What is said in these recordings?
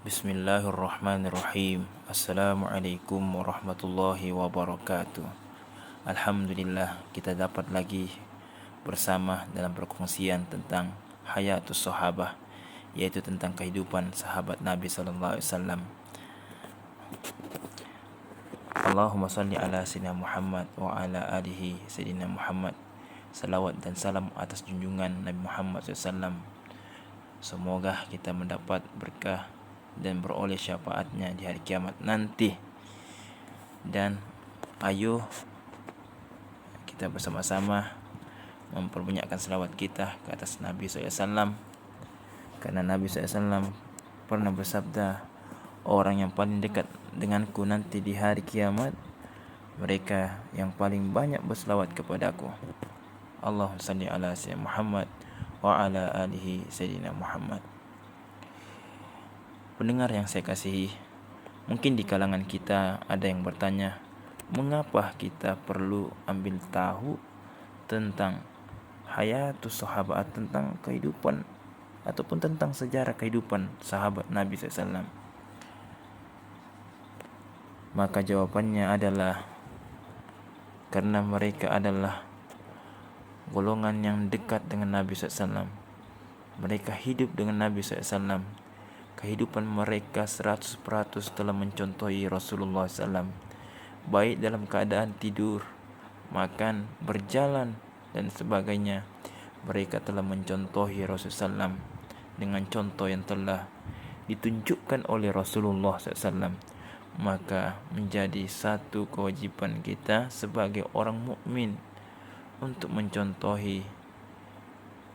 Bismillahirrahmanirrahim. Assalamualaikum warahmatullahi wabarakatuh. Alhamdulillah kita dapat lagi bersama dalam perkongsian tentang hayatus sahabah, yaitu tentang kehidupan sahabat Nabi sallallahu alaihi wasallam. Allahumma salli ala sayyidina Muhammad wa ala alihi sayyidina Muhammad. Salawat dan salam atas junjungan Nabi Muhammad SAW. Semoga kita mendapat berkah dan beroleh syafaatnya di hari kiamat nanti. Dan ayo kita bersama-sama memperbanyakkan selawat kita ke atas Nabi SAW, karena Nabi SAW pernah bersabda, orang yang paling dekat denganku nanti di hari kiamat, mereka yang paling banyak berselawat kepadaku. Allahumma salli ala sayyidina Muhammad wa ala alihi sayyidina Muhammad. Pendengar yang saya kasihi, mungkin di kalangan kita ada yang bertanya, mengapa kita perlu ambil tahu tentang hayatus sahabat, tentang kehidupan ataupun tentang sejarah kehidupan sahabat Nabi SAW? Maka jawabannya adalah karena mereka adalah golongan yang dekat dengan Nabi SAW. Mereka hidup dengan Nabi SAW. Kehidupan mereka 100% telah mencontohi Rasulullah SAW, baik dalam keadaan tidur, makan, berjalan, dan sebagainya. Mereka telah mencontohi Rasulullah SAW dengan contoh yang telah ditunjukkan oleh Rasulullah SAW. Maka menjadi satu kewajiban kita sebagai orang mukmin untuk mencontohi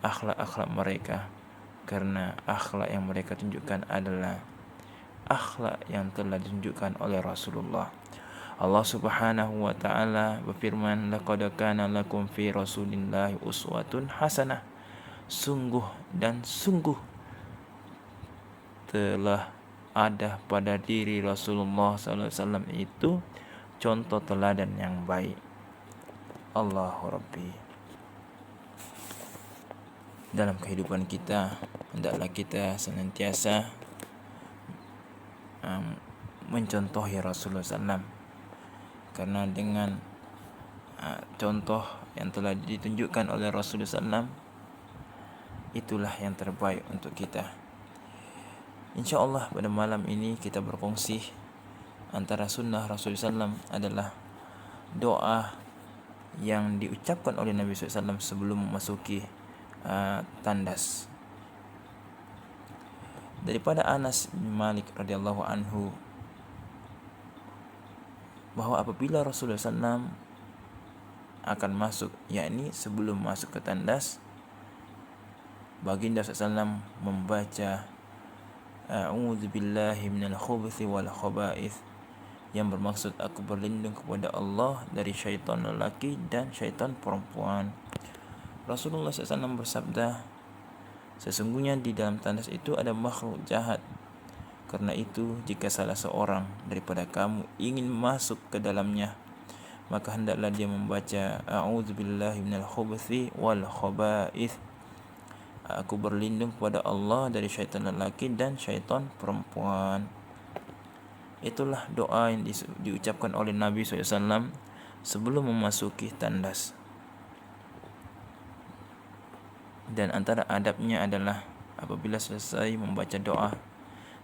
akhlak-akhlak mereka, karena akhlak yang mereka tunjukkan adalah akhlak yang telah ditunjukkan oleh Rasulullah. Allah Subhanahu wa taala berfirman, laqad kana lakum fi Rasulillahi uswatun hasanah. Sungguh dan sungguh telah ada pada diri Rasulullah SAW itu contoh teladan yang baik. Allahu Rabbi. Dalam kehidupan kita, hendaklah kita senantiasa mencontohi Rasulullah SAW, karena dengan contoh yang telah ditunjukkan oleh Rasulullah SAW, itulah yang terbaik untuk kita. InsyaAllah pada malam ini kita berkongsi antara sunnah Rasulullah SAW adalah doa yang diucapkan oleh Nabi SAW sebelum memasuki tandas. Daripada Anas bin Malik radhiyallahu anhu, bahwa apabila Rasulullah SAW akan masuk, yakni sebelum masuk ke tandas, baginda SAW membaca A'udzubillahi minal khubuthi wal khaba'ith, yang bermaksud aku berlindung kepada Allah dari syaitan lelaki dan syaitan perempuan. Rasulullah SAW bersabda, sesungguhnya di dalam tandas itu ada makhluk jahat. Karena itu, jika salah seorang daripada kamu ingin masuk ke dalamnya, maka hendaklah dia membaca A'udzubillahi minal khubuthi wal khaba'ith. Aku berlindung kepada Allah dari syaitan lelaki dan syaitan perempuan. Itulah doa yang diucapkan oleh Nabi SAW sebelum memasuki tandas. Dan antara adabnya adalah apabila selesai membaca doa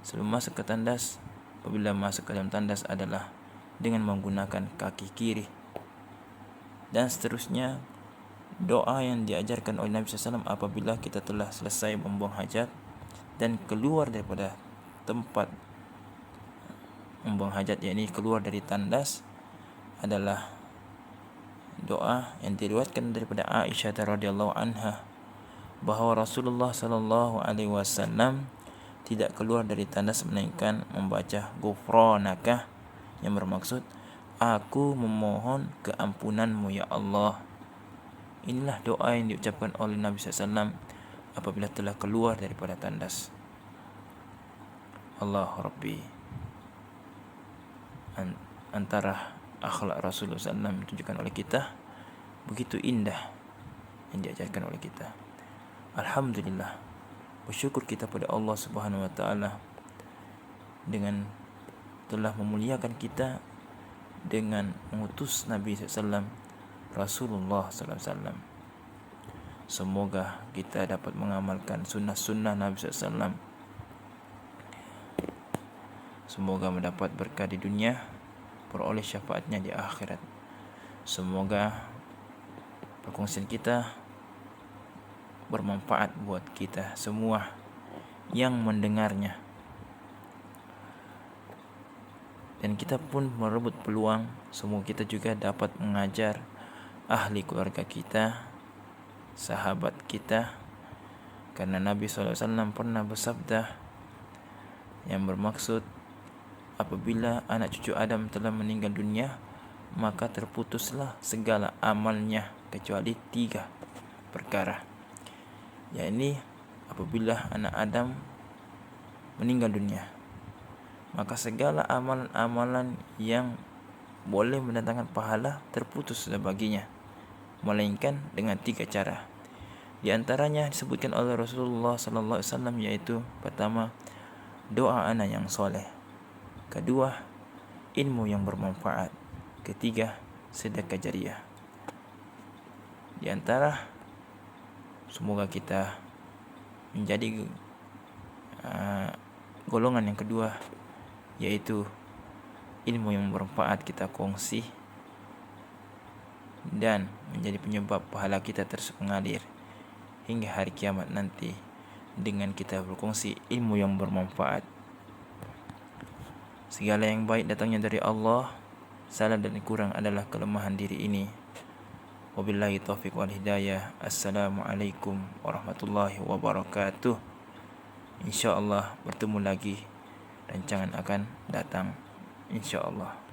sebelum masuk ke tandas, apabila masuk ke dalam tandas adalah dengan menggunakan kaki kiri. Dan seterusnya, doa yang diajarkan oleh Nabi SAW apabila kita telah selesai membuang hajat dan keluar daripada tempat membuang hajat, yakni keluar dari tandas, adalah doa yang diriwayatkan daripada Aisyah radhiyallahu anha, bahwa Rasulullah sallallahu alaihi wasallam tidak keluar dari tandas melainkan membaca ghufranaka, yang bermaksud aku memohon keampunanmu ya Allah. Inilah doa yang diucapkan oleh Nabi SAW apabila telah keluar daripada tandas. Allahu Rabbi. Antara akhlak Rasulullah SAW ditunjukkan oleh kita begitu indah yang diajarkan oleh kita. Alhamdulillah, bersyukur kita pada Allah Subhanahu wa taala dengan telah memuliakan kita dengan mengutus Nabi SAW, Rasulullah SAW. Semoga kita dapat mengamalkan sunnah-sunnah Nabi SAW. Semoga mendapat berkah di dunia, peroleh syafaatnya di akhirat. Semoga perkongsian kita bermanfaat buat kita semua yang mendengarnya. Dan kita pun merebut peluang, semoga kita juga dapat mengajar ahli keluarga kita, sahabat kita. Karena Nabi SAW pernah bersabda yang bermaksud, apabila anak cucu Adam telah meninggal dunia, maka terputuslah segala amalnya kecuali 3 perkara. Yakni apabila anak Adam meninggal dunia, maka segala amalan-amalan yang boleh mendatangkan pahala terputus baginya, melainkan dengan 3 cara. Di antaranya disebutkan oleh Rasulullah SAW, yaitu pertama, doa anak yang soleh. Kedua, ilmu yang bermanfaat. Ketiga, sedekah jariah. Di antara semoga kita menjadi golongan yang kedua, yaitu ilmu yang bermanfaat kita kongsi dan menjadi penyebab pahala kita terus mengalir hingga hari kiamat nanti dengan kita berkongsi ilmu yang bermanfaat. Segala yang baik datangnya dari Allah, salah dan kurang adalah kelemahan diri ini. Wabillahi taufiq wal hidayah. Assalamualaikum warahmatullahi wabarakatuh. InsyaAllah bertemu lagi, rancangan akan datang, InsyaAllah.